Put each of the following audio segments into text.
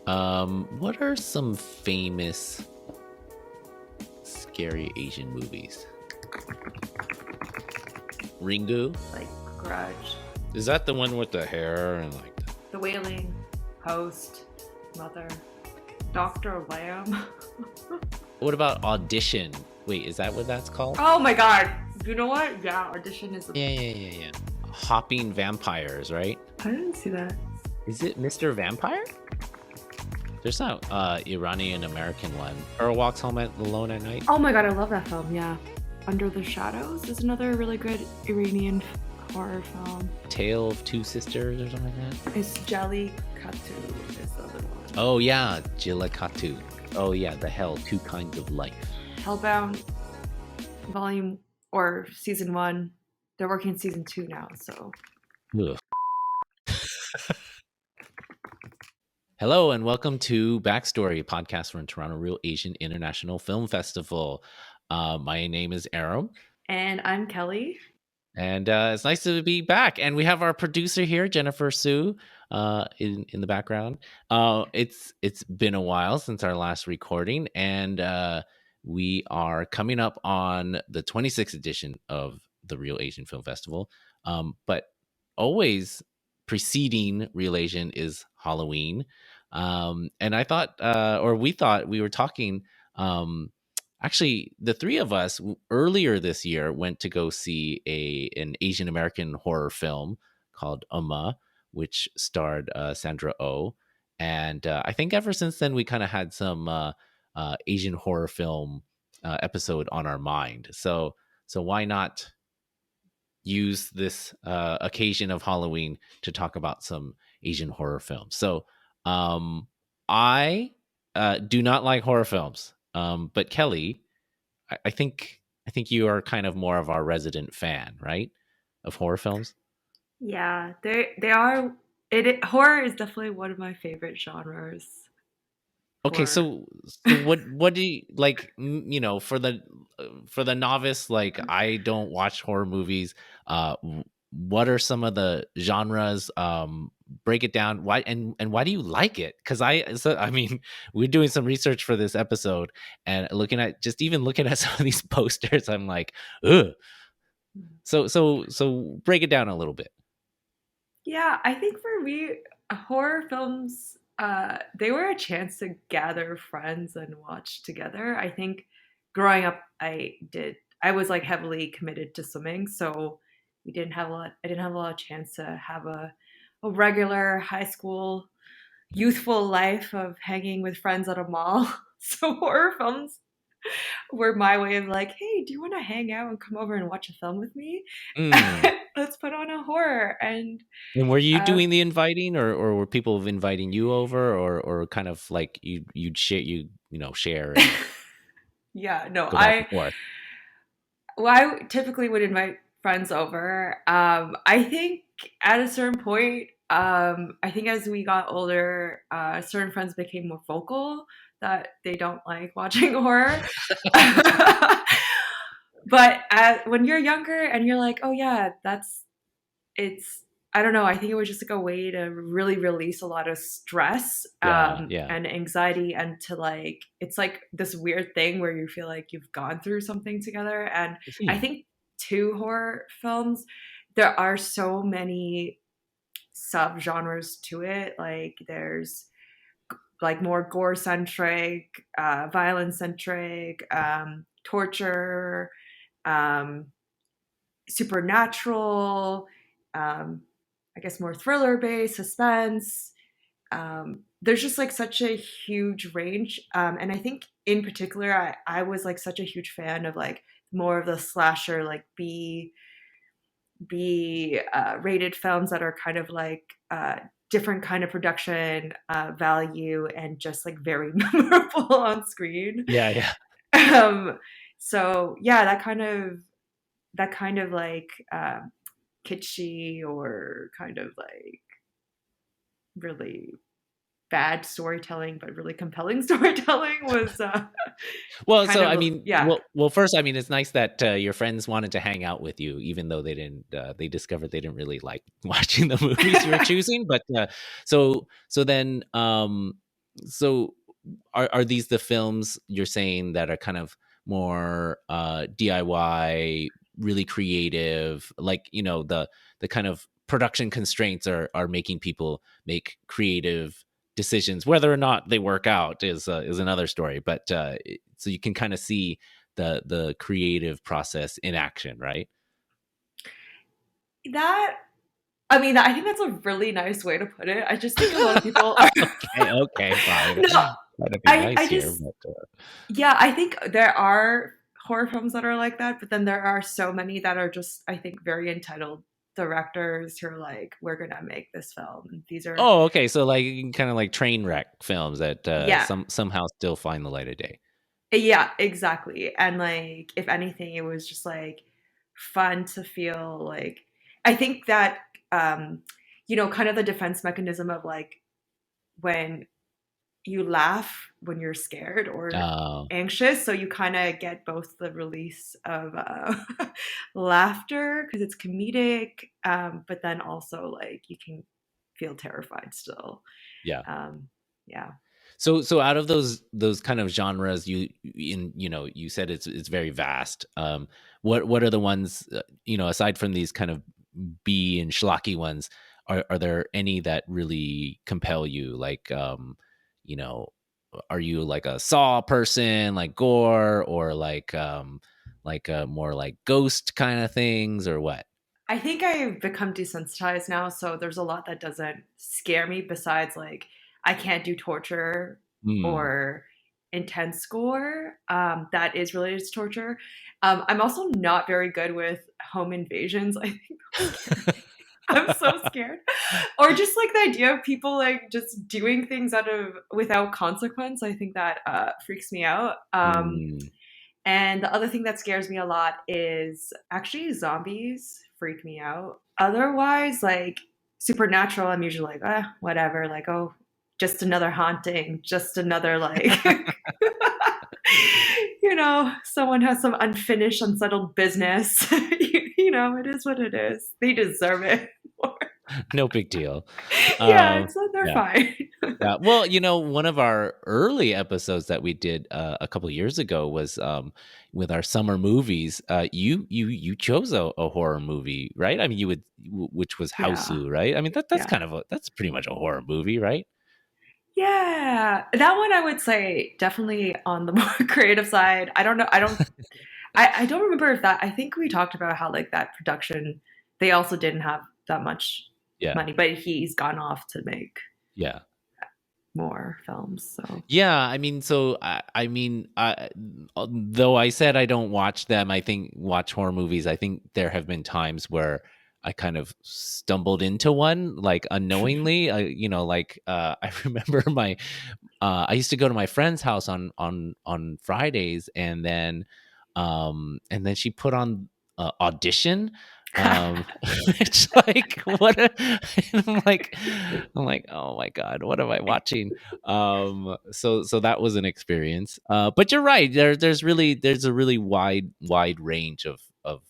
What are some famous scary Asian movies? Ringu? Like Grudge, Is that the one with the hair and like The Wailing, Host, Mother, Dr. Lamb. What about Audition? Wait, is that what that's called? Oh my god. You know what? Yeah, Audition is Yeah. Hopping vampires, right? I didn't see that. Is it Mr. Vampire? There's that Iranian American one. Earl Walks Home Alone at Night. Oh my god, I love that film, yeah. Under the Shadows is another really good Iranian horror film. Tale of Two Sisters or something like that. It's Jelly Katu is the other one. Oh yeah, Jilakatu. Oh yeah, the hell, Two Kinds of Life. Hellbound volume or season 1. They're working in season 2 now, so. Ugh. Hello and welcome to Backstory, a podcast from Toronto Real Asian International Film Festival. My name is Aram. And I'm Kelly. And it's nice to be back. And we have our producer here, Jennifer Sue, in the background. It's been a while since our last recording, and we are coming up on the 26th edition of the Real Asian Film Festival. But always preceding Real Asian is Halloween. And I thought, we were talking, actually, the three of us earlier this year went to go see an Asian American horror film called which starred Sandra Oh. And I think ever since then, we kind of had some Asian horror film episode on our mind. So why not use this occasion of Halloween to talk about some Asian horror films? So I do not like horror films, but Kelly, I think you are kind of more of our resident fan, right, of horror films? Yeah, they are. Horror is definitely one of my favorite genres. Okay, so what do you like? You know, for the novice, like I don't watch horror movies. What are some of the genres? Break it down. Why and why do you like it? Because I mean, we're doing some research for this episode, and looking at some of these posters, I'm like, ugh. So break it down a little bit. Yeah, I think for me, horror films, they were a chance to gather friends and watch together. I think growing up, I was like heavily committed to swimming, so I didn't have a lot of chance to have a regular high school youthful life of hanging with friends at a mall. So horror films were my way of like, hey, do you want to hang out and come over and watch a film with me? Let's put on a horror. And were you doing the inviting, or were people inviting you over, or kind of like you'd share share? And yeah, no, I typically would invite friends over. I think at a certain point, I think as we got older, certain friends became more vocal that they don't like watching horror. But when you're younger and you're like, oh yeah, I don't know, I think it was just like a way to really release a lot of stress and anxiety, and to like, it's like this weird thing where you feel like you've gone through something together. And I think to horror films, there are so many subgenres to it. Like there's like more gore centric, violence centric, torture, supernatural, I guess more thriller based, suspense. There's just like such a huge range, and I think in particular I was like such a huge fan of like more of the slasher, like B rated films that are kind of like different kind of production value and just like very memorable on screen. Yeah. So yeah, that kind of like kitschy or kind of like really bad storytelling but really compelling storytelling was well, so I mean, yeah. Well, first, I mean, it's nice that your friends wanted to hang out with you, even though they didn't. They discovered they didn't really like watching the movies you were choosing. But so then, so are these the films you're saying that are kind of more DIY, really creative, like, you know, the kind of production constraints are making people make creative decisions, whether or not they work out is another story, but so you can kind of see the creative process in action, right? That I mean, I think that's a really nice way to put it. I just think a lot of people are Okay, fine. no. Trying to be I nice I here, just but yeah, I think there are horror films that are like that, but then there are so many that are just, I think, very entitled directors who are like, we're gonna make this film. And these are, oh, okay. So like kind of like train wreck films that yeah, somehow still find the light of day. yeah, exactly. And like, if anything, it was just like fun to feel like, I think that, um, kind of the defense mechanism of like when you laugh when you're scared or Oh, anxious, so you kind of get both the release of laughter because it's comedic, but then also like you can feel terrified still. yeah. um, yeah. So out of those kind of genres, you said it's very vast. What are the ones, aside from these kind of B and schlocky ones, are there any that really compel you? Like, you know, are you like a Saw person, like gore, or like more like ghost kind of things, or what? I think I've become desensitized now, so there's a lot that doesn't scare me besides like I can't do torture Hmm. or intense gore that is related to torture. I'm also not very good with home invasions. I think those scare me. I'm so scared. Or just like the idea of people like just doing things out of without consequence. I think that freaks me out. Hmm. And the other thing that scares me a lot is actually zombies freak me out. Otherwise, like supernatural, I'm usually like, whatever, like, oh, just another haunting, just another like someone has some unfinished, unsettled business. It is what it is. They deserve it. No big deal. Yeah, Um, they're yeah. fine. Yeah. Well, one of our early episodes that we did a couple of years ago was with our summer movies. You chose a horror movie, right? I mean, which was Yeah, Houseu, right? I mean, that's yeah. kind of that's pretty much a horror movie, right? Yeah, that one I would say definitely on the more creative side. I don't know. I don't remember if that. I think we talked about how like that production, they also didn't have that much Yeah. money, but he's gone off to make Yeah. more films. So Yeah, I mean, so though I said I don't watch them, I think watch horror movies. I think there have been times where I kind of stumbled into one, like unknowingly. I remember I used to go to my friend's house on Fridays, and then she put on Audition. It's like I'm like, oh my god, what am I watching? So that was an experience, but you're right, there's a really wide range of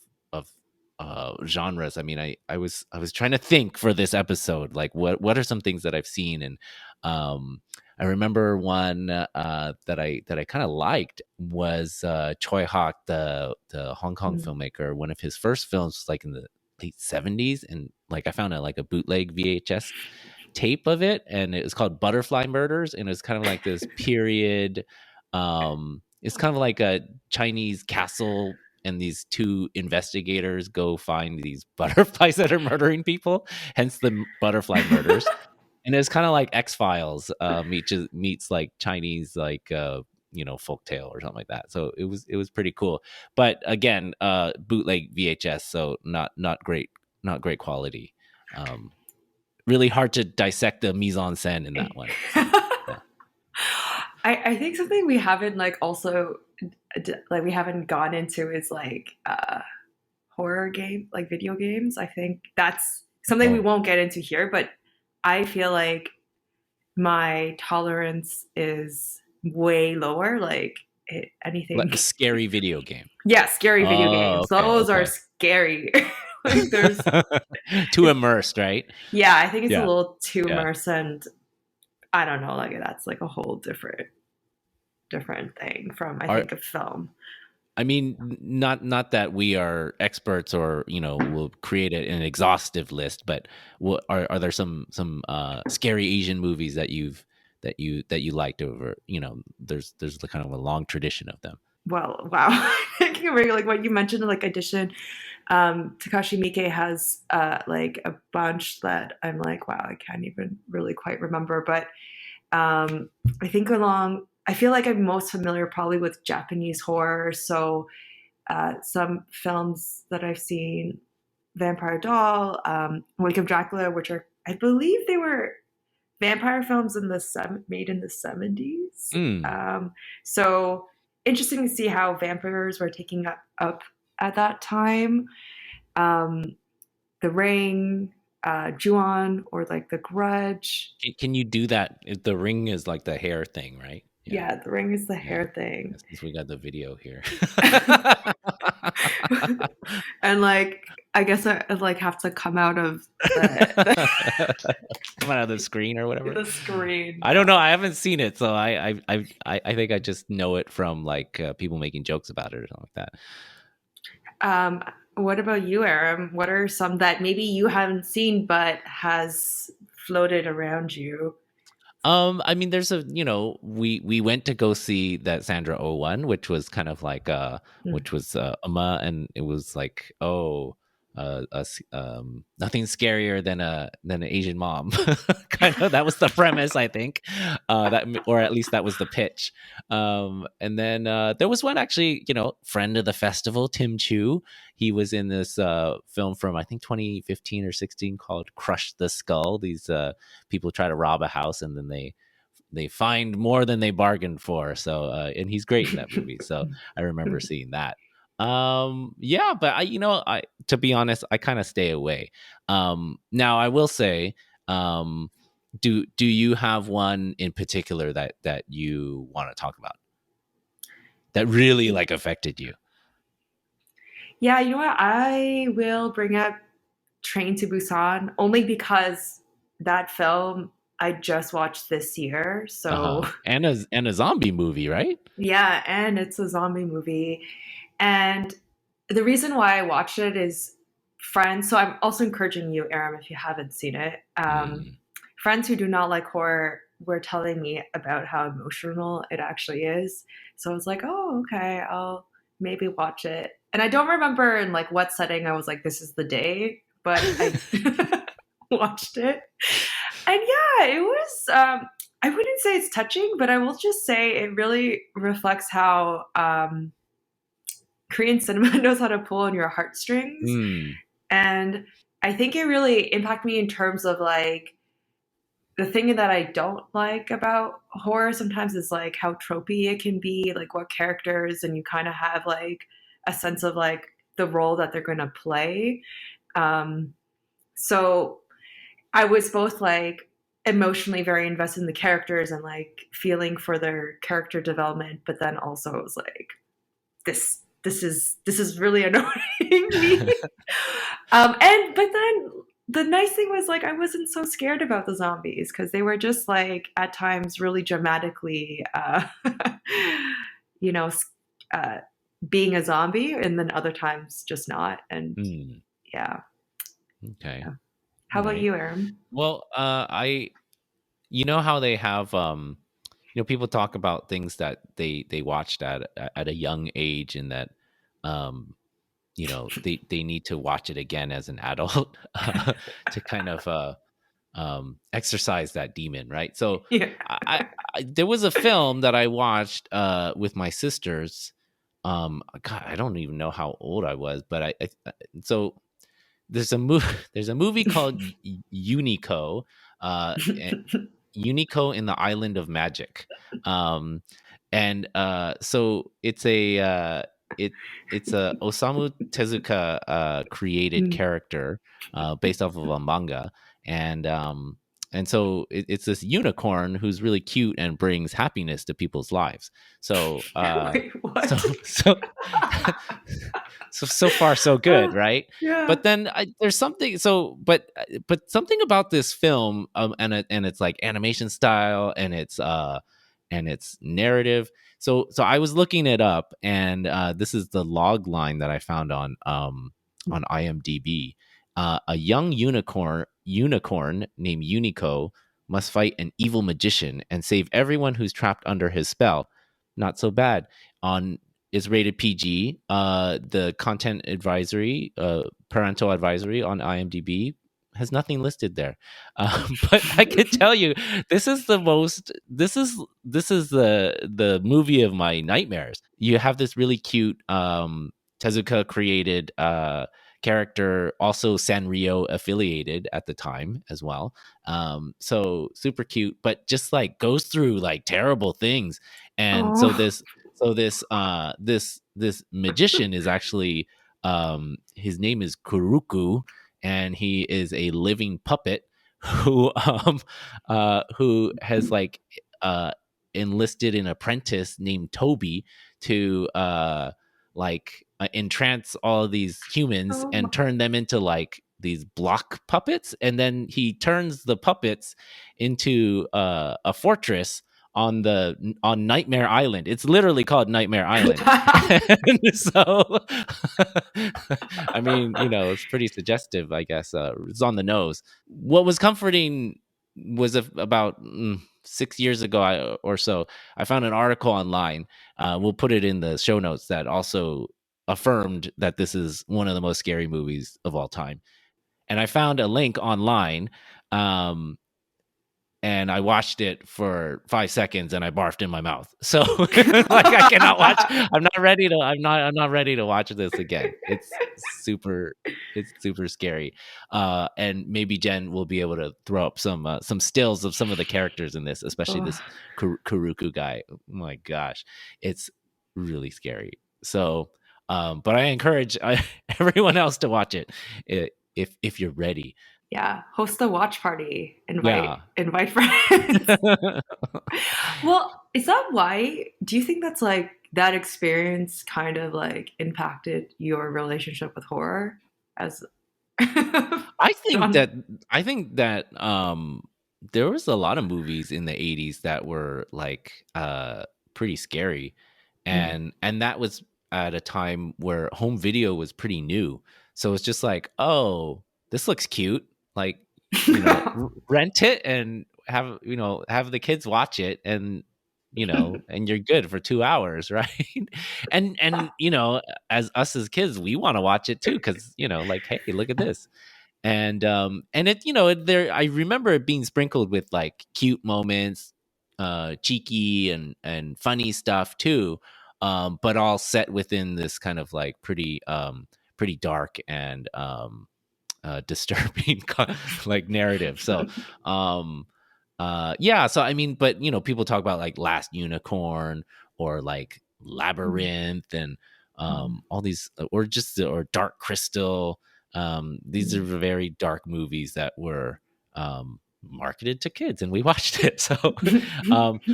genres. I mean, I was trying to think for this episode, like what are some things that I've seen, and I remember one that I kind of liked was Choi Hawk, the Hong Kong mm. filmmaker. One of his first films was like in the late '70s, and like I found like a bootleg VHS tape of it, and it was called Butterfly Murders, and it was kind of like this period. It's kind of like a Chinese castle, and these two investigators go find these butterflies that are murdering people, hence the Butterfly Murders. And it's kind of like X Files meets like Chinese, like folktale or something like that. So it was pretty cool. But again, bootleg VHS, so not great quality. Um, Really hard to dissect the mise en scène in that one. So yeah. I think something we haven't like also like we haven't gone into is like horror game, like video games. I think that's something we Oh, won't get into here, but I feel like my tolerance is way lower. Like anything, scary video game. yeah, scary video Oh, games. okay, Those are okay. scary. Like there's, Too immersed, right? yeah, I think it's a Yeah, little too yeah. immersed, and I don't know, like that's like a whole different thing from I Are think a film. I mean, not that we are experts or will create an exhaustive list, but what are there some scary Asian movies that you liked over? There's the kind of a long tradition of them. Well, wow. I can't remember like what you mentioned, like addition. Takashi Miike has like a bunch that I'm like, wow, I can't even really quite remember. But I think I feel like I'm most familiar probably with Japanese horror. So some films that I've seen, Vampire Doll, Wake of Dracula, which are, I believe they were vampire films made in the 70s. Mm. So interesting to see how vampires were taking up at that time. Um, the Ring, Ju-on, or like The Grudge. Can you do that? The Ring is like the hair thing, right? Yeah, Yeah, The Ring is the yeah. hair thing. Since we got the video here. And like I guess I like have to come out of Come out of the screen or whatever. the screen. I don't know. I haven't seen it, so I think I just know it from like people making jokes about it or something like that. What about you, Aram? What are some that maybe you haven't seen but has floated around you? I mean, there's we went to go see that Sandra Oh one, which was kind of like Hmm. which was Uma, and it was like, oh, nothing scarier than an Asian mom. Kind of, that was the premise, I think, that, or at least that was the pitch. And then there was one actually, friend of the festival, Tim Chu. He was in this film from I think 2015 or 16 called Crush the Skull. These people try to rob a house and then they find more than they bargained for. So and he's great in that movie. So I remember seeing that. Yeah, but I to be honest, I kind of stay away. Now I will say, do you have one in particular that you want to talk about that really like affected you? Yeah, you know what? I will bring up Train to Busan only because that film I just watched this year. So Uh-huh. And a zombie movie, right? yeah, and it's a zombie movie. And the reason why I watched it is friends. So I'm also encouraging you, Aram, if you haven't seen it. Mm. Friends who do not like horror were telling me about how emotional it actually is. So I was like, oh, okay, I'll maybe watch it. And I don't remember in like what setting I was like, this is the day, but I watched it. And yeah, it was I wouldn't say it's touching, but I will just say it really reflects how Korean cinema knows how to pull on your heartstrings. Mm. And I think it really impacted me in terms of like the thing that I don't like about horror sometimes is like how tropey it can be, like what characters, and you kind of have like a sense of like the role that they're going to play. Um, so I was both like emotionally very invested in the characters and like feeling for their character development, but then also it was like this is really annoying me. And but then the nice thing was like I wasn't so scared about the zombies because they were just like at times really dramatically, you know, uh, being a zombie, and then other times just not. And Mm. yeah, Okay. yeah. How All about right. you, Aaron? Well, I how they have people talk about things that they watched at a young age, and that um they need to watch it again as an adult to kind of exercise that demon, right? So Yeah. there was a film that I watched with my sisters. God, I don't even know how old I was, but so there's a movie there's a movie called Unico, and Unico in the Island of Magic. Um, and so it's a Osamu Tezuka created Mm. character based off of a manga, and and so it's this unicorn who's really cute and brings happiness to people's lives. So Wait, so what? so so far so good, right? Yeah. But then there's something, but something about this film, and it's like animation style, and it's narrative. So I was looking it up, and this is the log line that I found on IMDb. A young unicorn named Unico must fight an evil magician and save everyone who's trapped under his spell. Not so bad. On Is rated PG. The content advisory, parental advisory on IMDb has nothing listed there. But I could tell you, this is the most. This is the movie of my nightmares. You have this really cute Tezuka created character, also Sanrio affiliated at the time as well. So super cute, but just like goes through like terrible things. And so Oh. this magician is actually, his name is Kuruku, and he is a living puppet who has like uh enlisted an apprentice named Toby to entrance all of these humans Oh and my. turn them into like these block puppets, and then he turns the puppets into a fortress on Nightmare Island. It's literally called Nightmare Island. And so I mean, it's pretty suggestive, I guess. It's on the nose. What was comforting was about 6 years ago or so, I found an article online. We'll put it in the show notes, that also affirmed that this is one of the most scary movies of all time. And I found a link online, um, and I watched it for 5 seconds and I barfed in my mouth. So like I cannot watch. I'm not ready to watch this again. It's super scary. And maybe Jen will be able to throw up some stills of some of the characters in this, especially Oh. this Kuruku guy. Oh my gosh, it's really scary. So, but I encourage everyone else to watch it, if you're ready. Yeah. Host a watch party. Yeah. Invite friends. Well, is that why? Do you think that's like that experience kind of like impacted your relationship with horror as I think John? that I think that there was a lot of movies in the 80s that were like pretty scary, Mm. and that was at a time where home video was pretty new. So it's just like, "Oh, this looks cute." Like, rent it and have the kids watch it, and you're good for 2 hours, right? And as us as kids, we want to watch it too, cuz like, "Hey, look at this." And it, there, I remember it being sprinkled with like cute moments, cheeky and funny stuff too, but all set within this kind of like pretty dark and disturbing like narrative. So yeah, so I mean, but people talk about like Last Unicorn, or like Mm. Labyrinth, and Mm. all these, or Dark Crystal. These are Mm. very dark movies that were marketed to kids, and we watched it. So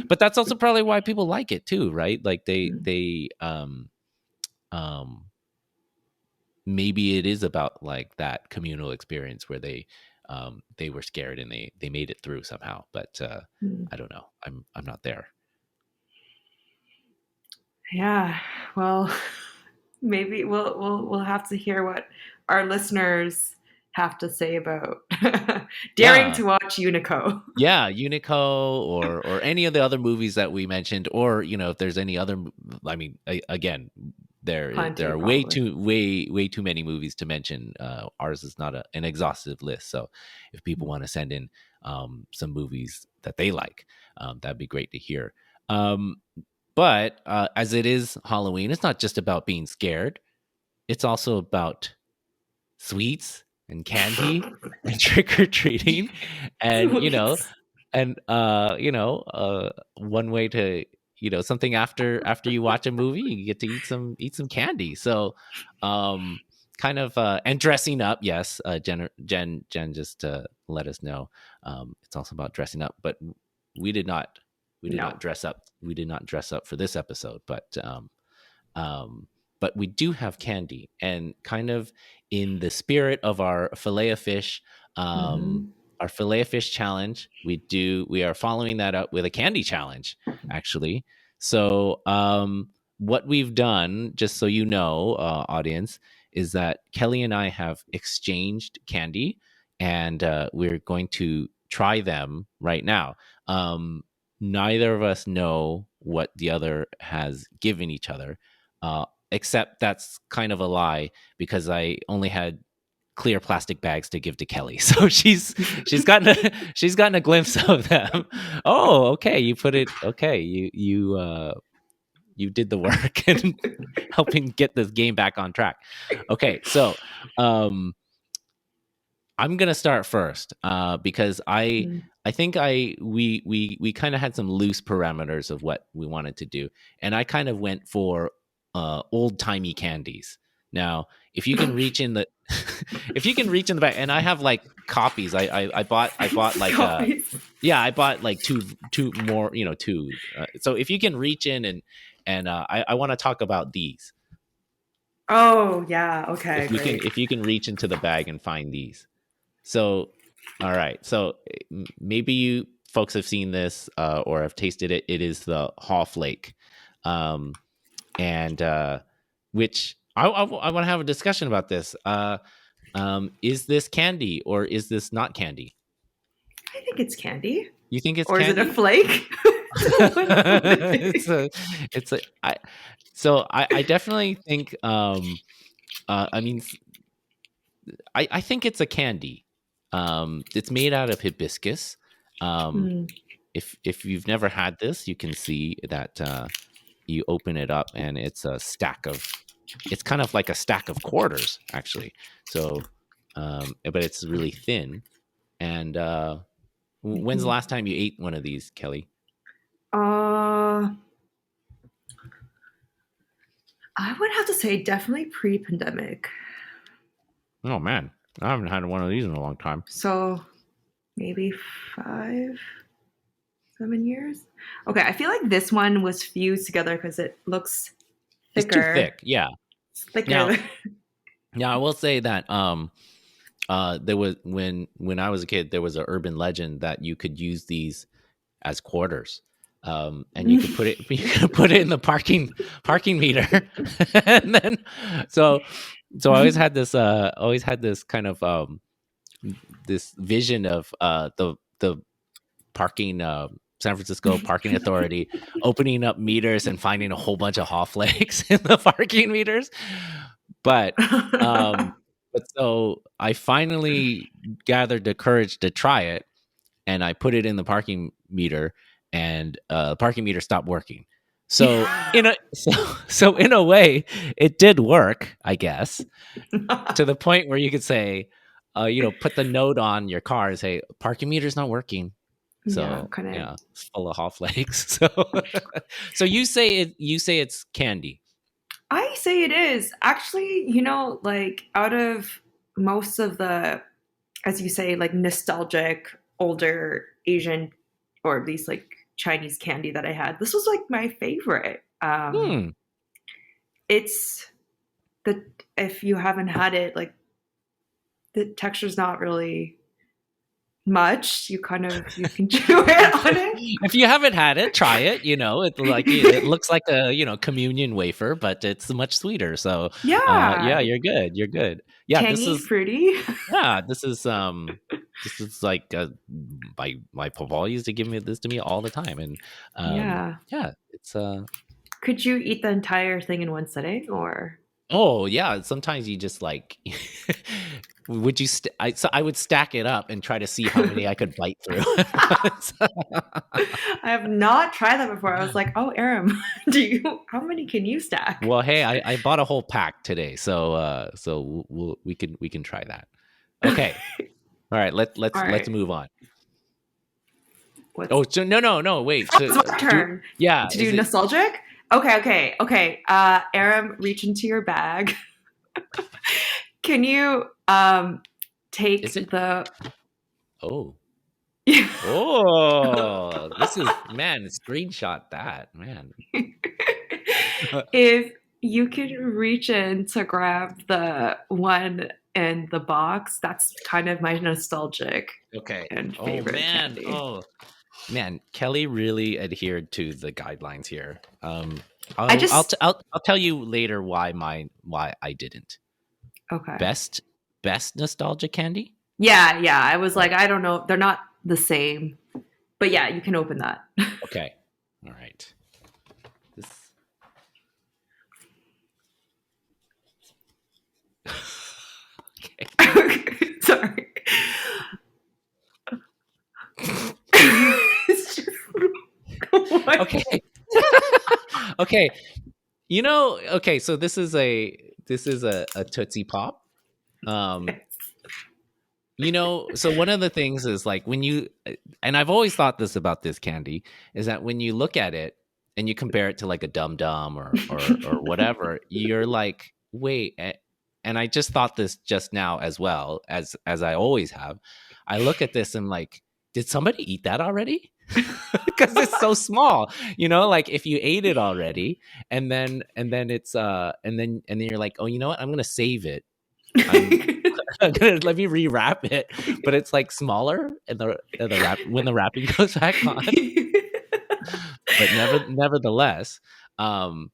but that's also probably why people like it too, right? Like they um maybe it is about like that communal experience where they were scared, and they made it through somehow. But Mm. I don't know, I'm not there. Yeah. Well, maybe we'll have to hear what our listeners have to say about daring Yeah, to watch Unico. yeah, Unico, or any of the other movies that we mentioned, or if there's any other I mean, again, there Plenty, are probably. way too many movies to mention. Ours is not an exhaustive list, so if people want to send in some movies that they like, that'd be great to hear. But as it is Halloween, it's not just about being scared, it's also about sweets and candy and trick or treating, and Sweets. one way to, something after you watch a movie, you get to eat some candy. So, um kind of and dressing up. Yes, Jen just let us know. It's also about dressing up, but we did not No. dress up. We did not dress up for this episode, but we do have candy, and kind of in the spirit of our fillet of fish, our fillet of fish challenge, we are following that up with a candy challenge, actually. So what we've done, just so you know, audience, is that Kelly and I have exchanged candy, and we're going to try them right now. Neither of us know what the other has given each other, except that's kind of a lie because I only had clear plastic bags to give to Kelly. So she's gotten a glimpse of them. Oh, okay, you put it. Okay, you did the work and helping get this game back on track. Okay, so I'm gonna start first because I think we kind of had some loose parameters of what we wanted to do, and I kind of went for old timey candies. Now, if you can reach in the if you can reach in the back, and I have like copies. I bought like I bought like two more, two. So if you can reach in and I want to talk about these. Oh yeah, okay, great. If you can reach into the bag and find these. So, all right. So maybe you folks have seen this or have tasted it. It is the Haw Flake, and which I want to have a discussion about this. Is this candy or is this not candy? I think it's candy. You think it's or candy? Is it a flake? I definitely think. I mean, I think it's a candy. It's made out of hibiscus. If you've never had this, you can see that you open it up and it's it's kind of like a stack of quarters, actually. So, but it's really thin. And when's the last time you ate one of these, Kelly? I would have to say definitely pre-pandemic. Oh man, I haven't had one of these in a long time. So maybe 5, 7 years. Okay, I feel like this one was fused together because it looks thicker. It's too thick, yeah. It's thicker. Now I will say that there was when I was a kid, there was an urban legend that you could use these as quarters. And you could put it in the parking meter, and then so I always had this kind of this vision of the parking San Francisco Parking Authority opening up meters and finding a whole bunch of Haw Flakes in the parking meters, but so I finally gathered the courage to try it, and I put it in the parking meter. And the parking meter stopped working. So in a way, it did work, I guess, to the point where you could say, put the note on your car and say, parking meter's not working. So it's full of Haw Flakes. So you say it's candy. I say it is. Actually, like out of most of the, as you say, like nostalgic older Asian or at least like Chinese candy that I had, this was like my favorite. It's if you haven't had it, like the texture's not really much. You can chew it on it. If you haven't had it, try it. It looks like a communion wafer, but it's much sweeter. So you're good. You're good. Yeah, tangy, fruity. Yeah, this is like my papa used to give this to me all the time, and it's Could you eat the entire thing in one sitting, or? Oh yeah, sometimes you just like. Would you? I would stack it up and try to see how many I could bite through. I have not tried that before. I was like, "Oh, Aram, how many can you stack?" Well, hey, I bought a whole pack today, so we can try that. Okay, all right. Let's move on. No, wait. It's my turn. To do nostalgic. Okay. Aram, reach into your bag. Can you take Is it? the Oh. Oh, this is man, screenshot that, man. if you can reach in to grab the one in the box, that's kind of my nostalgic Okay. and Oh favorite man. candy. Oh man, Kelly really adhered to the guidelines here. I just I'll tell you later why I didn't. okay. Best nostalgia candy? Yeah, yeah. I was Oh, like, I don't know. They're not the same. But yeah, you can open that. okay. All right. This okay. Sorry. It's just what? Okay. Okay. Okay, so this is a Tootsie Pop. Um so one of the things is like when you and I've always thought this about this candy is that when you look at it and you compare it to like a Dum Dum or whatever, you're like, wait, and I just thought this just now as well as I always have. I look at this and like, did somebody eat that already? Because it's so small, like if you ate it already and then it's and then you're like, oh, you know what? I'm gonna save it. I'm let me rewrap it, but it's like smaller and the wrap when the wrapping goes back on. But nevertheless, um,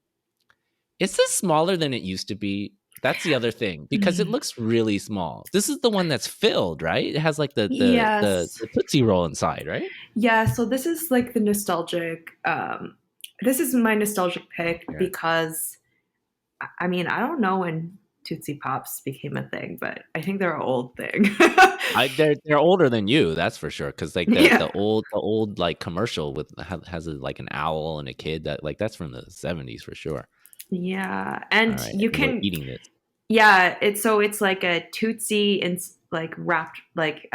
is this smaller than it used to be? That's the other thing because it looks really small. This is the one that's filled, right? It has like Yes. the Tootsie Roll inside, right? Yeah, so this is like the nostalgic this is my nostalgic pick Yeah. because I mean, I don't know when Tootsie Pops became a thing, but I think they're an old thing. They're older than you, that's for sure. Because like the Yeah. the old like commercial with has like an owl and a kid that like that's from the 70s for sure. Yeah. All And right, you and we're can eating this. yeah, it's like a Tootsie and like wrapped like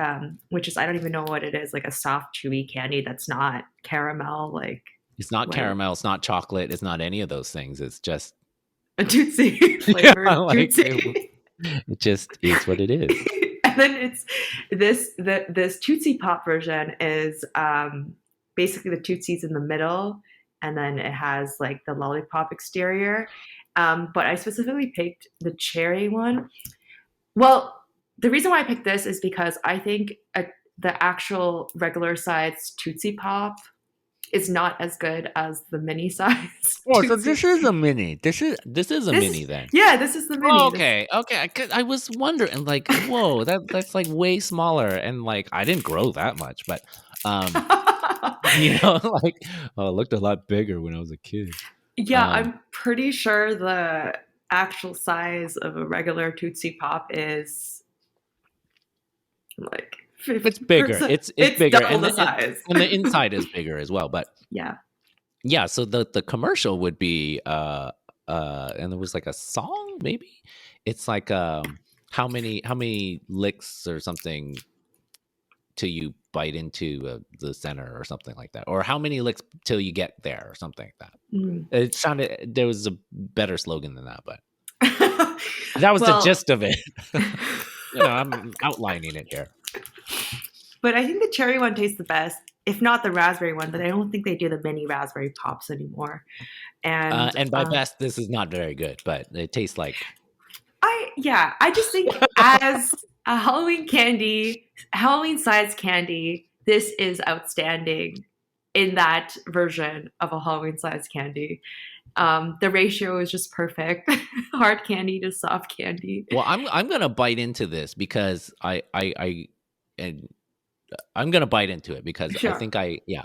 which is I don't even know what it is, like a soft chewy candy that's not caramel like It's not like caramel, it's not chocolate, it's not any of those things. It's just a Tootsie yeah, flavored like Tootsie. it just is what it is. And then it's this Tootsie Pop version is basically the Tootsie's in the middle, and then it has like the lollipop exterior. But I specifically picked the cherry one. Well, the reason why I picked this is because I think the actual regular size Tootsie Pop is not as good as the mini size Oh, so Tootsie. this is a mini. This is a This mini is then. yeah, this is the Oh, mini. This okay, okay. I was wondering, like, whoa, that's like way smaller, and like I didn't grow that much, but um, like oh, it looked a lot bigger when I was a kid. Yeah, Um, I'm pretty sure the actual size of a regular Tootsie Pop is like it's bigger. 50%. It's It's bigger, double the size. and the inside is bigger as well. But Yeah. yeah, so the commercial would be and there was like a song maybe. It's like how many licks or something till you bite into the center or something like that, or how many licks till you get there or something like that. Mm. It sounded there was a better slogan than that, but that was the Well, gist of it. I'm outlining it here. but I think the cherry one tastes the best, if not the raspberry one, but I don't think they do the mini raspberry pops anymore. And And by best, this is not very good, but it tastes like I just think as a Halloween candy, Halloween sized candy, this is outstanding in that version of a Halloween sized candy. The ratio is just perfect. Hard candy to soft candy. well. I'm gonna bite into this because and I'm gonna bite into it because I Sure. think yeah.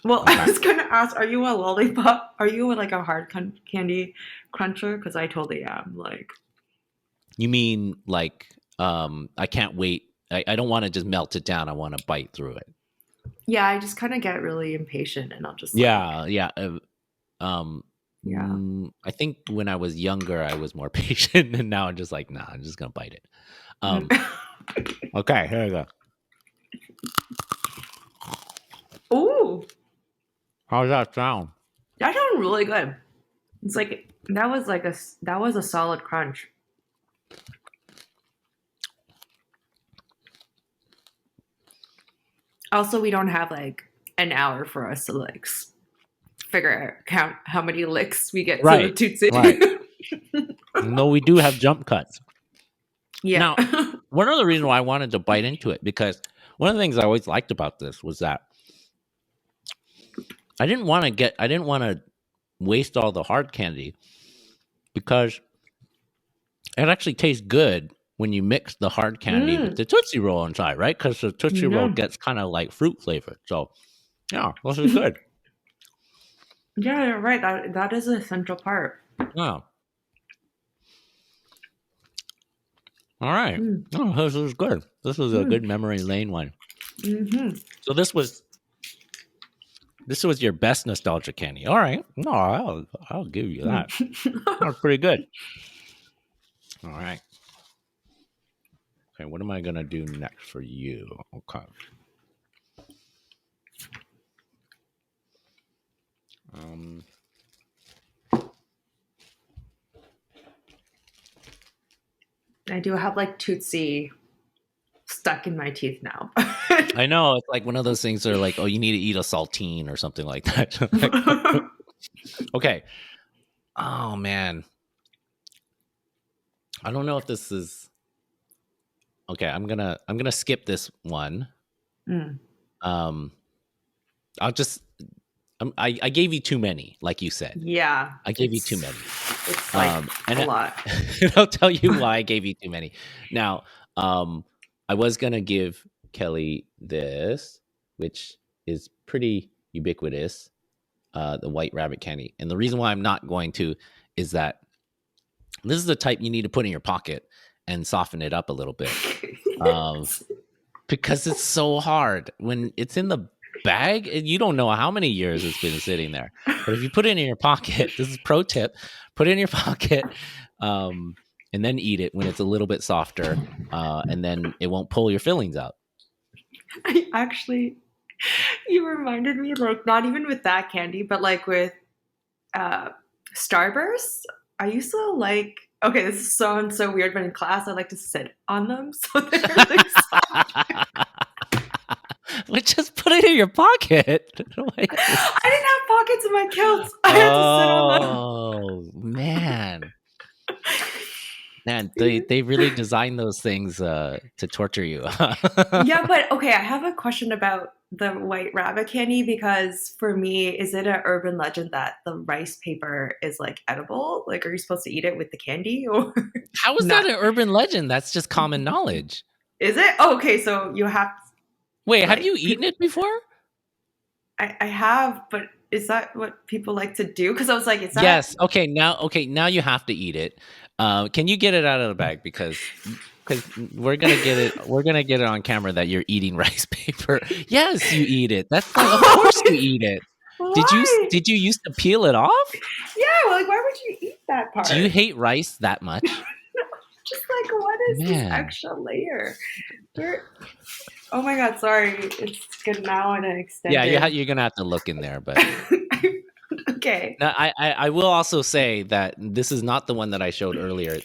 Well, I Okay. was gonna ask, are you a lollipop? Are you like a hard candy cruncher? Because I totally am. Like, You mean like I can't wait. I don't want to just melt it down. I want to bite through it. yeah, I just kind of get really impatient, and I'll just like, Yeah, yeah. Um, yeah. I think when I was younger, I was more patient, and now I'm just like, nah, I'm just gonna bite it. Um, okay, here we go. Ooh, How's that sound? that sounded really good. It's like that was a solid crunch. Also, we don't have like an hour for us to like count how many licks we get to the Right. Tootsie. Right. No, we do have jump cuts. Yeah. Now, one of the reasons why I wanted to bite into it, because one of the things I always liked about this was that I didn't want to waste all the hard candy, because it actually tastes good when you mix the hard candy with the Tootsie Roll inside, right? Because the Tootsie Roll gets kind of like fruit flavored. So, yeah, this is good. Yeah, you're right. That is an essential part. Yeah. All right. Oh, this is good. This is a good memory lane one. Mm-hmm. So this was your best nostalgia candy. All right. No, I'll give you that. That was pretty good. All right. Okay, what am I gonna do next for you? Okay. I do have like Tootsie stuck in my teeth now. I know, it's like one of those things that are like, oh, you need to eat a saltine or something like that. Okay. Oh man. I don't know if this is okay. I'm gonna skip this one. Um, I'll just I gave you too many, like you said. Yeah. I gave you too many. It's like a lot. I'll tell you why I gave you too many. Now, I was gonna give Kelly this, which is pretty ubiquitous, the white rabbit candy. And the reason why I'm not going to is that this is the type you need to put in your pocket and soften it up a little bit. Because it's so hard. When it's in the bag, you don't know how many years it's been sitting there. But if you put it in your pocket, this is pro tip, put it in your pocket, and then eat it when it's a little bit softer, and then it won't pull your fillings out. I actually, you reminded me, like, not even with that candy, but like with Starburst, I used to like, okay, this sounds so weird, but in class, I like to sit on them. So they're really soft. Well, just put it in your pocket. I didn't have pockets in my kilts. I had to sit on them. Oh, man. Man, they really designed those things to torture you. Yeah, but okay, I have a question about the white rabbit candy, because for me, is it an urban legend that the rice paper is like edible? Like, are you supposed to eat it with the candy, or How is that an urban legend? That's just common knowledge. Is it? Oh, okay, so you have. Wait, like, have you eaten it before? I have, but is that what people like to do? Because I was like, is that? Yes. Okay. Now you have to eat it. Can you get it out of the bag, because we're gonna get it. We're gonna get it on camera that you're eating rice paper. Yes, you eat it. That's like, of course you eat it. Why? Did you used to peel it off? Yeah, well, like, why would you eat that part? Do you hate rice that much? Just like, what is this extra layer? Oh my god, sorry. It's good now and extended. Yeah, you're gonna have to look in there, but okay. now, I will also say that this is not the one that I showed earlier.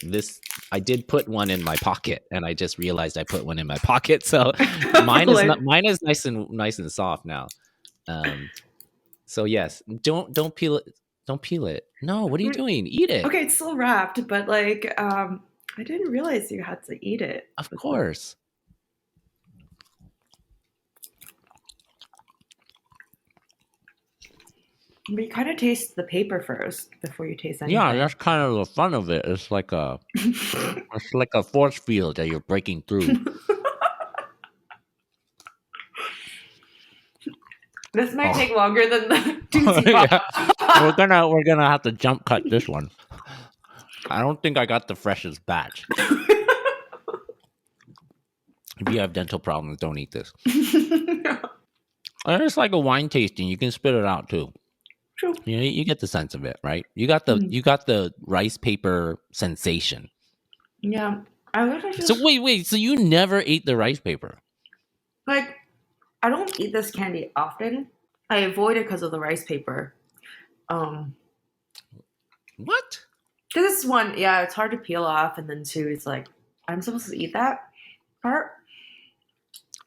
I did put one in my pocket, and I just realized I put one in my pocket. So mine is nice and soft now. So yes, don't peel it. Don't peel it. No, what are you doing? Eat it. Okay, it's still wrapped, but like I didn't realize you had to eat it. Of course. But you kind of taste the paper first before you taste anything. Yeah, that's kind of the fun of it. It's like a force field that you're breaking through. This might take longer than the Tootsie Pop. We're gonna have to jump cut this one. I don't think I got the freshest batch. If you have dental problems, don't eat this. It's like a wine tasting. You can spit it out too. True. You get the sense of it, right? You got the rice paper sensation. Yeah. So wait. So you never ate the rice paper? Like, I don't eat this candy often. I avoid it because of the rice paper. What? Because it's one, yeah, it's hard to peel off, and then two, it's like, I'm supposed to eat that part.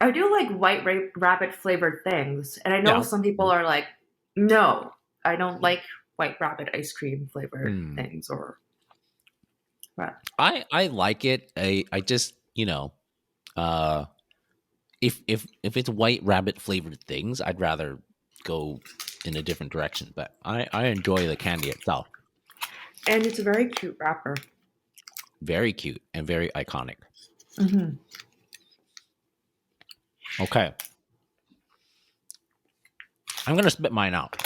I do like white rabbit flavored things, and I know Yeah. some people are like, no, I don't like white rabbit ice cream flavored Hmm. things, or but I like it. I just, uh if it's white rabbit flavored things, I'd rather go in a different direction. But I enjoy the candy itself. and it's a very cute wrapper. Very cute and very iconic. Mm-hmm. Okay. I'm gonna spit mine out.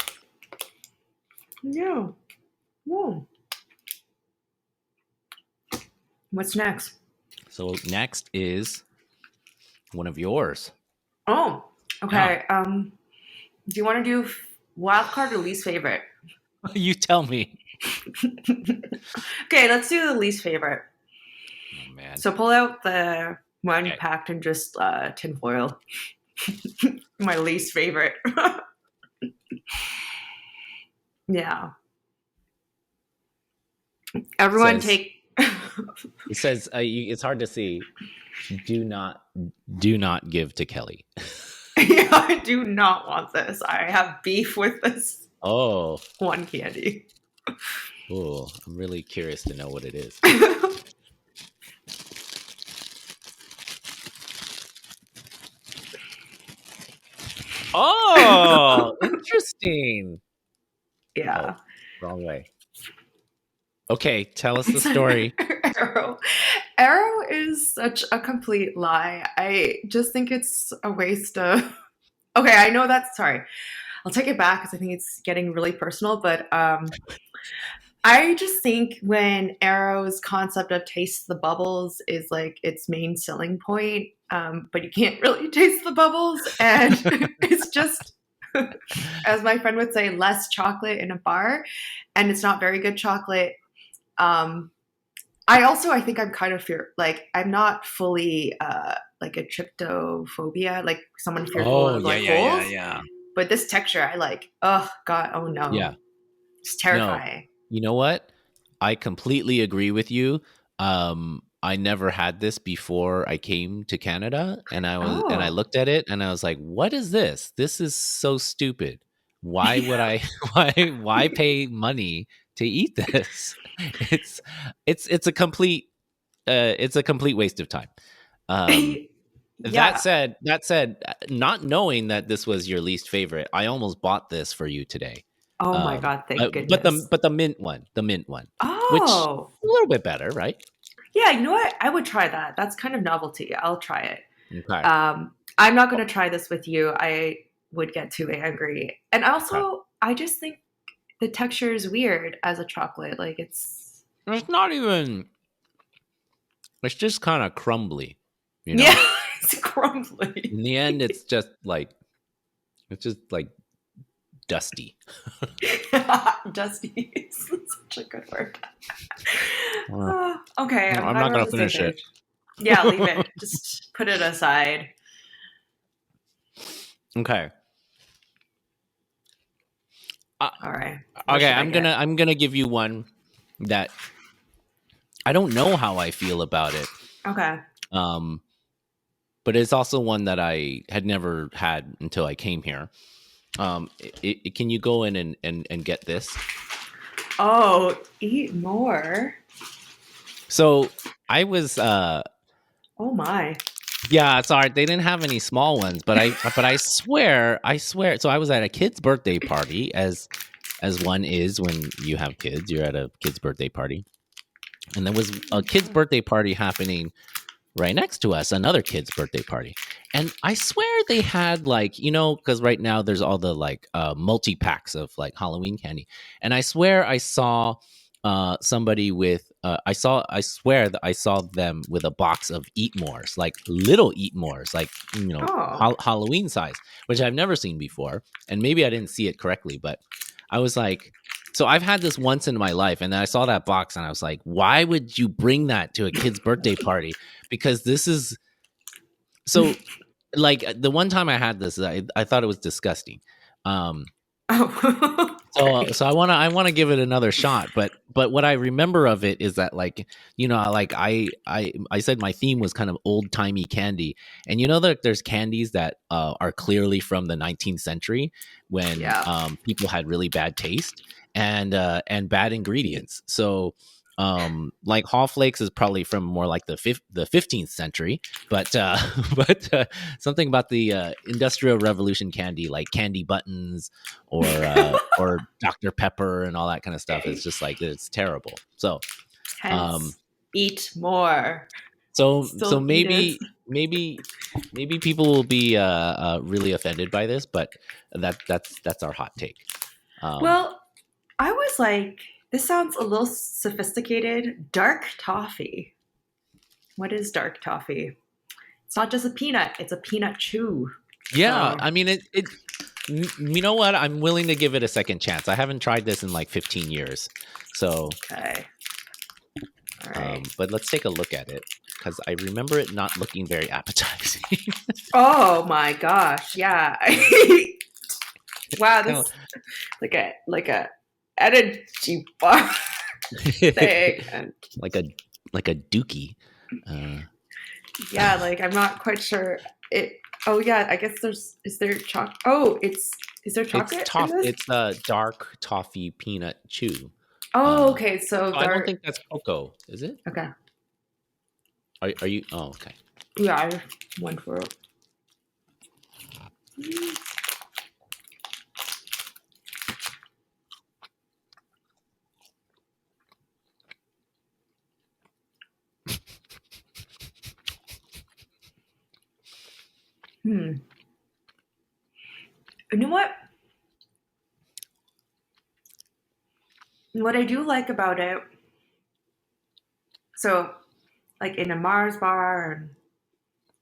Yeah. Whoa. What's next? So next is one of yours. Oh, Yeah. okay. Do you want to do wild card or least favorite? You tell me. Okay, let's do the least favorite. Oh man. So pull out the one Okay. packed in just tinfoil. My least favorite. Yeah. Everyone Says, take. it says it's hard to see. Do not give to Kelly. Yeah, I do not want this. I have beef with this Oh. one candy. Oh, I'm really curious to know what it is. Oh, interesting. Yeah. Oh, wrong way. Okay, tell us the story. Arrow. Arrow is such a complete lie. I just think it's a waste of. Okay, I know that's sorry. I'll take it back because I think it's getting really personal. But I just think when Arrow's concept of taste the bubbles is like its main selling point, but you can't really taste the bubbles, and it's just, as my friend would say, less chocolate in a bar, and it's not very good chocolate. I think I'm kind of I'm not fully like a tryptophobia, like someone fearful Oh, of yeah, like yeah, yeah, holes. yeah. But this texture, I like. Oh God, oh Yeah. no, it's No. terrifying. You know what? I completely agree with you. I never had this before I came to Canada, and I Oh, looked at it and I was like, "What is this? This is so stupid. Why would I why pay money to eat this?" It's it's a complete waste of time. Um yeah. that said, not knowing that this was your least favorite, I almost bought this for you today. Oh my God, thank But goodness. the mint one, which Oh, a little bit better, right? yeah. You know what? I would try that. That's kind of novelty. I'll try it. Okay. I'm not going to try this with you. I would get too angry. And Okay. also, I just think the texture is weird as a chocolate. Like it's It's not even. It's just kind of crumbly, you yeah, know. it's crumbly. In the end, it's just like dusty. Dusty is such a good word. Uh, Okay, I'm I'm glad not we're on gonna the same finish it. page. Yeah, leave it. Just put it aside. Okay. All right. What Okay. should I get? I'm gonna give you one that I don't know how I feel about it. Okay. Um, but it's also one that I had never had until I came here. Can you go in and get this? Oh, eat more. So I was Oh my. yeah, sorry, they didn't have any small ones, but I swear. So I was at a kid's birthday party, as one is when you have kids. You're at a kid's birthday party, and there was a kid's birthday party happening right next to us, another kid's birthday party. And I swear they had like, because right now there's all the like multi packs of like Halloween candy. And I swear I saw somebody with I swear that I saw them with a box of Eat Mores, like little Eat Mores, like Oh. Halloween size, which I've never seen before. And maybe I didn't see it correctly, but I was like, so I've had this once in my life, and then I saw that box, and I was like, "Why would you bring that to a kid's birthday party?" Because this is so. Like the one time I had this, I thought it was disgusting. Um, Oh. So I want to give it another shot, but what I remember of it is that, like, like I said my theme was kind of old timey candy, and that there's candies that are clearly from the 19th century when Yeah. people had really bad taste and bad ingredients. So like Hall Flakes is probably from more like the 15th century, but something about the Industrial Revolution candy, like candy buttons or Dr. Pepper and all that kind of stuff. It's just like it's terrible. So um Hence, eat more. so Still eat it. maybe people will be really offended by this, but that's our hot take. Um Well, I was like, this sounds a little sophisticated. Dark toffee. What is dark toffee? It's not just a peanut, it's a peanut chew. yeah, So, I mean you know what? I'm willing to give it a second chance. I haven't tried this in like 15 years. So okay. All right. but let's take a look at it because I remember it not looking very appetizing. Oh my gosh. Yeah. Wow, Kind this like a energy bar thing. And like a dookie. yeah, like I'm not quite sure it. Oh yeah, I guess is there oh, is there chocolate in this? It's a dark toffee peanut chew. Oh, Uh, okay, so I don't dark. think that's cocoa, is it? Okay. Are you? Oh, okay. Yeah, I went for it. Hmm. You know what? What I do like about it, so like in a Mars bar,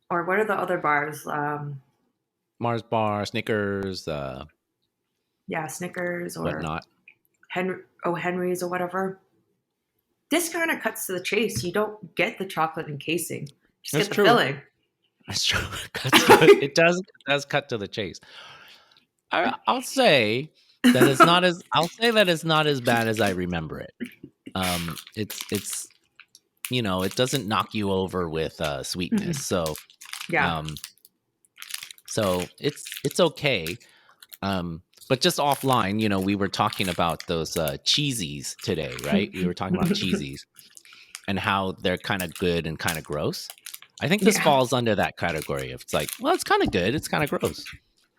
or what are the other bars? Mars bar, Snickers, Yeah, Snickers or whatnot. Henry's or whatever. This kind of cuts to the chase. You don't get the chocolate encasing. Just That's get the true. filling. That's true. It does cut to the chase. I'll say that it's not as I'll say that it's not as bad as I remember it. It's it doesn't knock you over with sweetness. So Yeah. um so it's okay. But just offline, we were talking about those cheesies today, right? We were talking about cheesies and how they're kind of good and kind of gross. I think this Yeah. falls under that category of it's like, well, it's kind of good, it's kind of gross.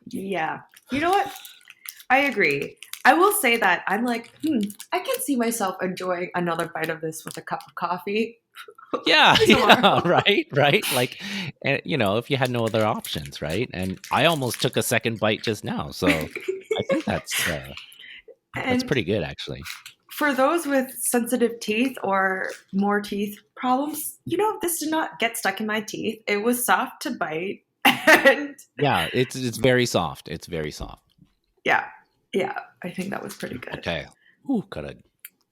Yeah. You know what? I agree. I will say that I'm like, I can see myself enjoying another bite of this with a cup of coffee Yeah, yeah, tomorrow. right. Like, if you had no other options, right? And I almost took a second bite just now, so I think that's And pretty good, actually. for those with sensitive teeth or more teeth problems, this did not get stuck in my teeth. It was soft to bite. And Yeah, it's very soft. It's very soft. yeah, yeah, I think that was pretty good. Okay. Ooh, gotta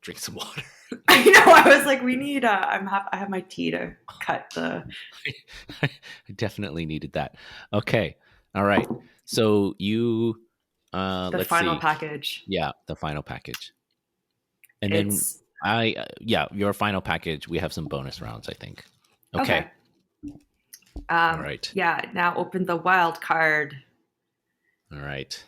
drink some water. I know. I was like, we need. I have my tea to cut the. I definitely needed that. Okay. All right. So you The let's final see. package. Yeah, the final package. And then It's your final package, we have some bonus rounds, I think. okay. Okay. All right. Yeah. Now open the wild card. All right.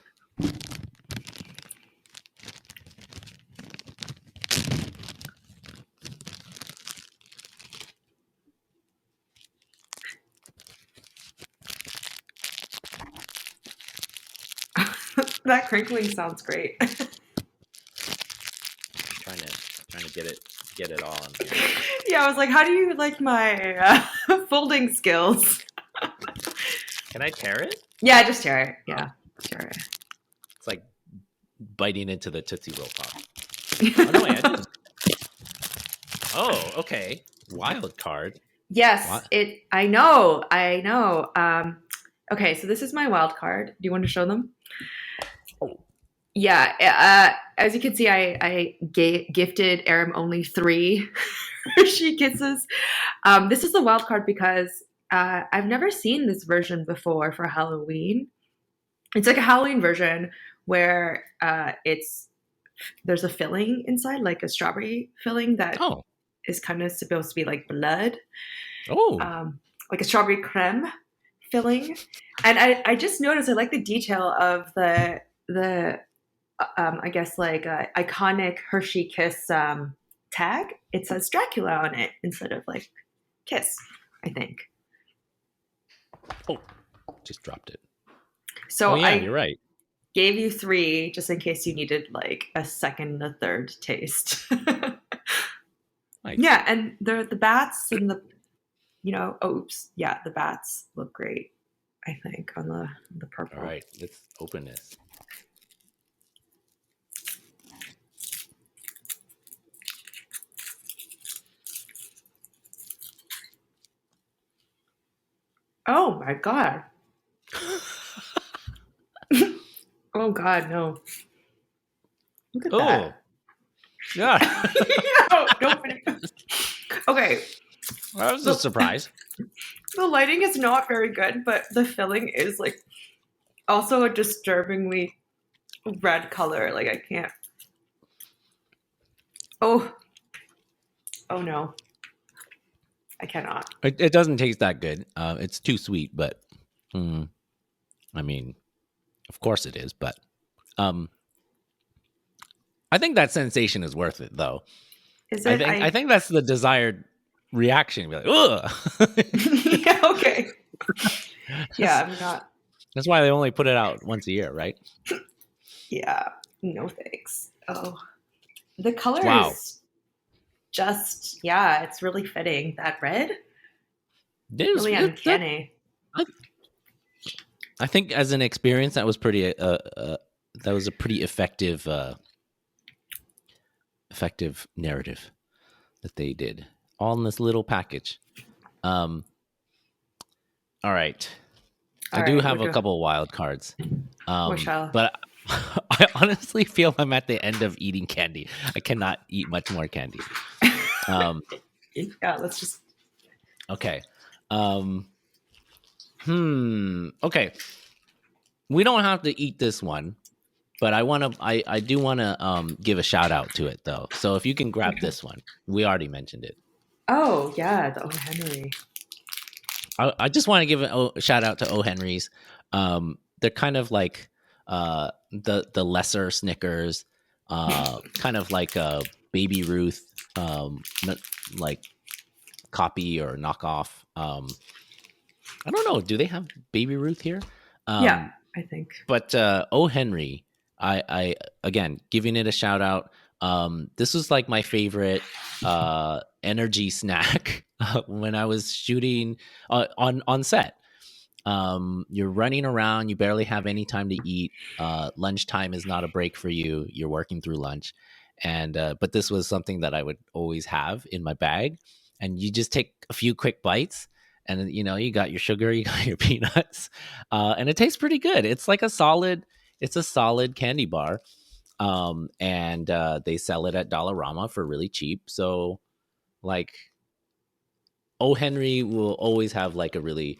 That crinkling sounds great. Trying to get it all in here. Yeah, I was like, how do you like my folding skills? Can I tear it? Yeah, just tear it. Yeah, tear it. It's like biting into the Tootsie Roll Pop. Oh, no, wait, I didn't. Oh, okay. Wild card. Yes, What? I know. Okay, so this is my wild card. Do you want to show them? Oh. Yeah, as you can see, I gifted Aram only 3 Hershey Kisses. This is the wild card because I've never seen this version before for Halloween. It's like a Halloween version where there's a filling inside, like a strawberry filling that Oh. is kind of supposed to be like blood, Oh. like a strawberry creme filling. And I just noticed I like the detail of the I guess like iconic Hershey Kiss tag. It says Dracula on it instead of like Kiss, I think. Oh, just dropped it. So yeah, you're right. Gave you 3 just in case you needed like a second, a third taste. Nice. Yeah, and the bats and the the bats look great, I think, on the purple. All right, let's open this. Oh my god. Oh god, no. Look at that. Yeah. No, don't finish. Okay. That was a surprise. The lighting is not very good, but the filling is like also a disturbingly red color. Like I can't. Oh no. I cannot. It doesn't taste that good. It's too sweet, but I mean, of course it is. But I think that sensation is worth it, though. Is it? I think that's the desired reaction. Be like, ugh. Yeah. Okay. Yeah, I'm not. That's why they only put it out once a year, right? Yeah. No thanks. Oh, the color is just it's really fitting. That red. Really uncanny. I think as an experience, that was pretty. That was a pretty effective narrative that they did, all in this little package. All right. I do have a couple of wild cards. But I honestly feel I'm at the end of eating candy. I cannot eat much more candy. Yeah, let's just. Okay. Okay. We don't have to eat this one, but I do want to give a shout out to it though. So if you can grab this one, we already mentioned it. Oh yeah, the O. Henry. I just want to give a shout out to O. Henry's. They're kind of like the lesser Snickers, kind of like a Baby Ruth, like copy or knockoff. I don't know. Do they have Baby Ruth here? Yeah, I think. But O. Henry, I again giving it a shout out. This was like my favorite energy snack when I was shooting on set. You're running around, you barely have any time to eat. Lunchtime is not a break for you. You're working through lunch. And but this was something that I would always have in my bag. And you just take a few quick bites and you got your sugar, you got your peanuts. And it tastes pretty good. It's like a solid candy bar. And they sell it at Dollarama for really cheap. So like O. Henry will always have like a really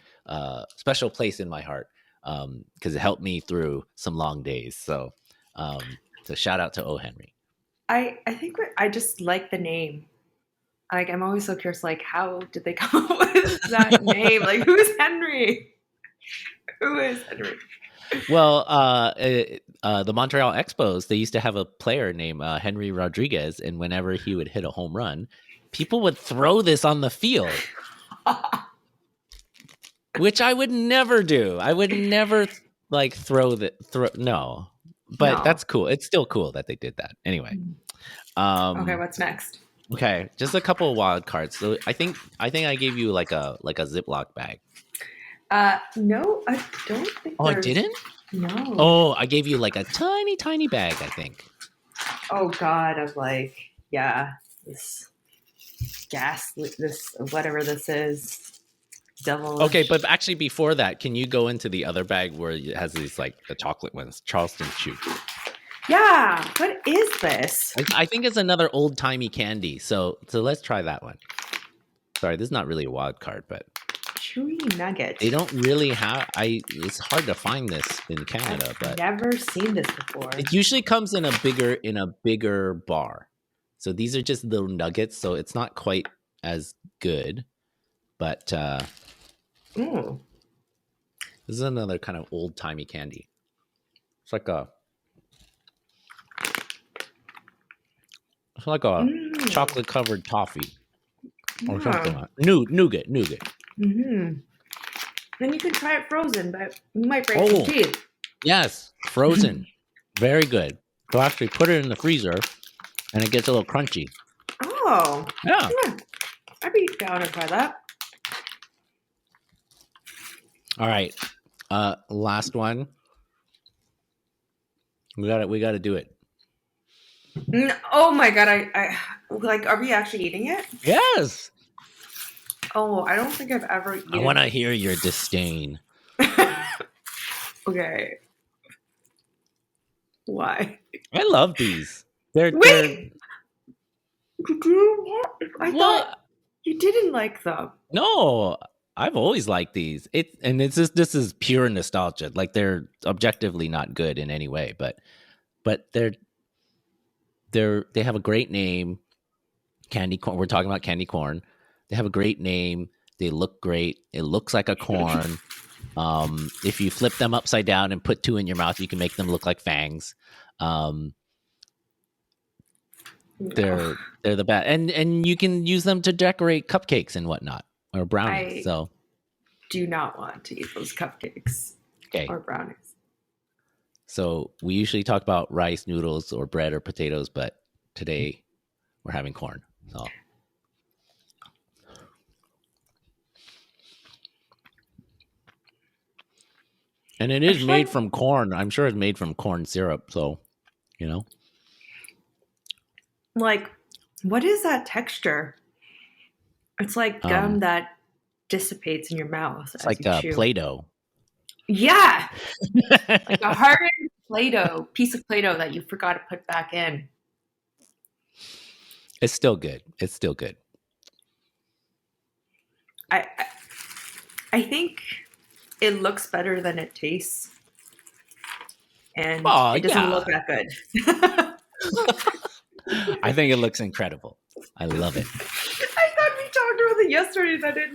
special place in my heart because it helped me through some long days. So shout out to O. Henry. I think I just like the name. Like I'm always so curious, like how did they come up with that name? Like who's Henry? Who is Henry? Well, the Montreal Expos, they used to have a player named Henry Rodriguez, and whenever he would hit a home run, people would throw this on the field, which I would never do. I would never like no, but that's cool. It's still cool that they did that. Anyway. Okay, what's next? Okay, just a couple of wild cards. So I think I gave you like a Ziploc bag. No, I don't think. Oh, I didn't? No. Oh, I gave you like a tiny bag, I think. Oh God, of like, this gas, this whatever this is, devil. Okay, but actually before that, can you go into the other bag where it has these like the chocolate ones, Charleston Chew? Yeah, what is this? I think it's another old timey candy. So let's try that one. Sorry, this is not really a wild card, but chewy nugget. They don't really have. It's hard to find this in Canada, but never seen this before. it usually comes in a bigger bar. So these are just little nuggets, so it's not quite as good. But Mm. this is another kind of old timey candy. It's like a chocolate covered toffee or something like nougat. Mm-hmm. Then you can try it frozen, but you might break some teeth. Yes, frozen, very good. So actually, put it in the freezer, and it gets a little crunchy. Oh, yeah. I'd be down to try that. All right, last one. We got to do it. Oh my god! I like. Are we actually eating it? Yes. Oh, I don't think I've ever eaten. I want to hear your disdain. Okay. Why? I love these. They're Did you? I thought you didn't like them. No, I've always liked these. This is pure nostalgia. Like they're objectively not good in any way, but they have a great name. Candy corn. We're talking about candy corn. They have a great name. They look great. It looks like a corn. If you flip them upside down and put two in your mouth, you can make them look like fangs. They're the best, and you can use them to decorate cupcakes and whatnot or brownies. So do not want to eat those cupcakes or brownies. So we usually talk about rice, noodles, or bread or potatoes, but today we're having corn. So. And it is made from corn. I'm sure it's made from corn syrup. So, Like, what is that texture? It's like gum that dissipates in your mouth. It's like Play-Doh. Yeah. Like a hardened Play-Doh, piece of Play-Doh that you forgot to put back in. It's still good. I think it looks better than it tastes. And it doesn't look that good. I think it looks incredible. I love it. I thought we talked about it yesterday that it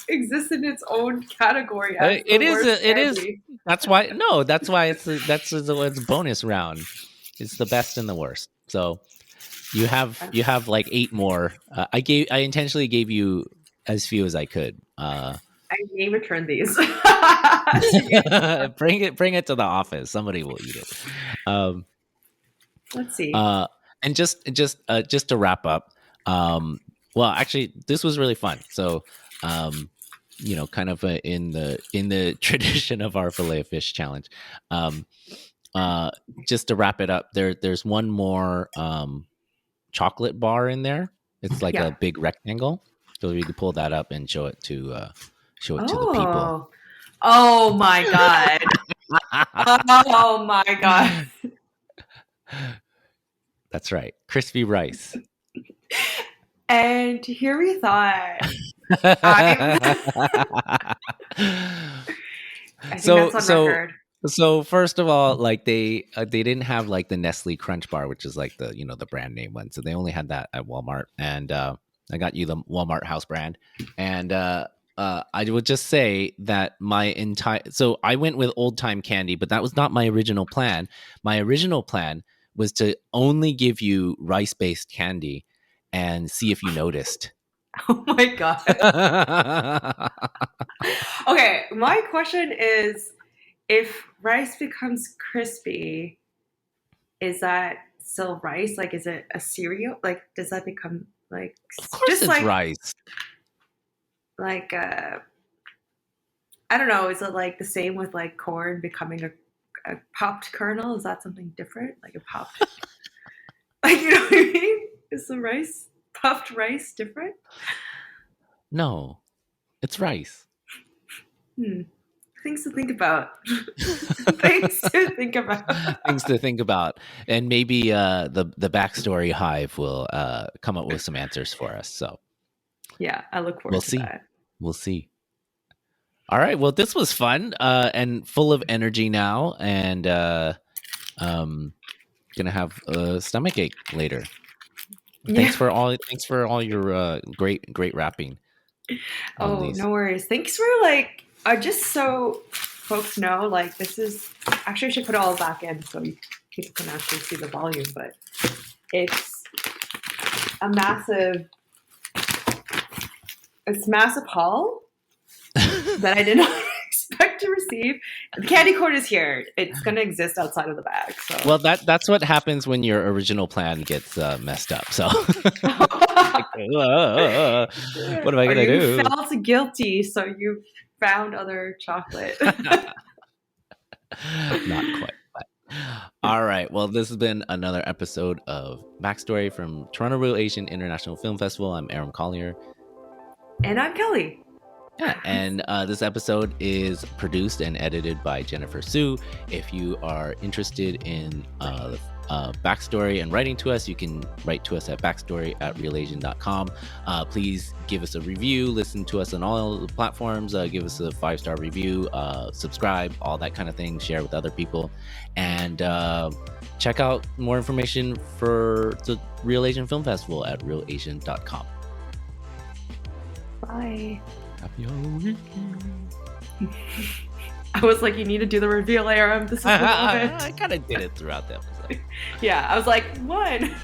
exists in its own category. It is. That's why. No, that's why it's bonus round. It's the best and the worst. So you have like 8 more. I intentionally gave you as few as I could. I may return these. Bring it to the office. Somebody will eat it. Let's see. And just to wrap up, well, actually, this was really fun. So, kind of in the tradition of our fillet of fish challenge, just to wrap it up, there's one more chocolate bar in there. It's like a big rectangle, so we could pull that up and show it to the people. Oh my god! Oh my god! That's right, crispy rice. And here we thought. So first of all, like they didn't have like the Nestle Crunch Bar, which is like the brand name one. So they only had that at Walmart, and I got you the Walmart house brand. And I would just say that so I went with old time candy, but that was not my original plan. My original plan was to only give you rice based candy and see if you noticed. Oh my god. Okay, my question is, if rice becomes crispy, is that still rice? Like, is it a cereal? Like, does that become like of course just it's like rice? Like I don't know, is it like the same with like corn becoming a popped kernel? Is that something different? Like a popped like, you know what I mean? Is the puffed rice different? No, it's rice. Things to think about. Things to think about. And maybe the Backstory Hive will come up with some answers for us. So yeah, I look forward to that. We'll see. All right. Well, this was fun and full of energy now, and gonna have a stomach ache later. Yeah. Thanks for all your great rapping on Oh, these. no worries. Thanks for just so folks know, this is actually I should put it all back in so people can actually see the volume, but it's a massive haul that I did not expect to receive. The candy corn is here. It's going to exist outside of the bag. So Well, that's what happens when your original plan gets messed up. So, like, what am I or gonna you do? felt guilty, so you found other chocolate. Not quite. But. All right. Well, this has been another episode of Backstory from Toronto Real Asian International Film Festival. I'm Aram Collier. And I'm Kelly. Yeah, and this episode is produced and edited by Jennifer Sue. If you are interested in backstory and writing to us, you can write to us at backstory@realasian.com. Please give us a review, listen to us on all the platforms, give us a 5-star review, subscribe, all that kind of thing, share with other people, and check out more information for the Real Asian Film Festival at realasian.com. Bye. Happy Halloween. I was like, you need to do the reveal, Aram. This is the moment. I kind of did it throughout the episode. Yeah, I was like, one.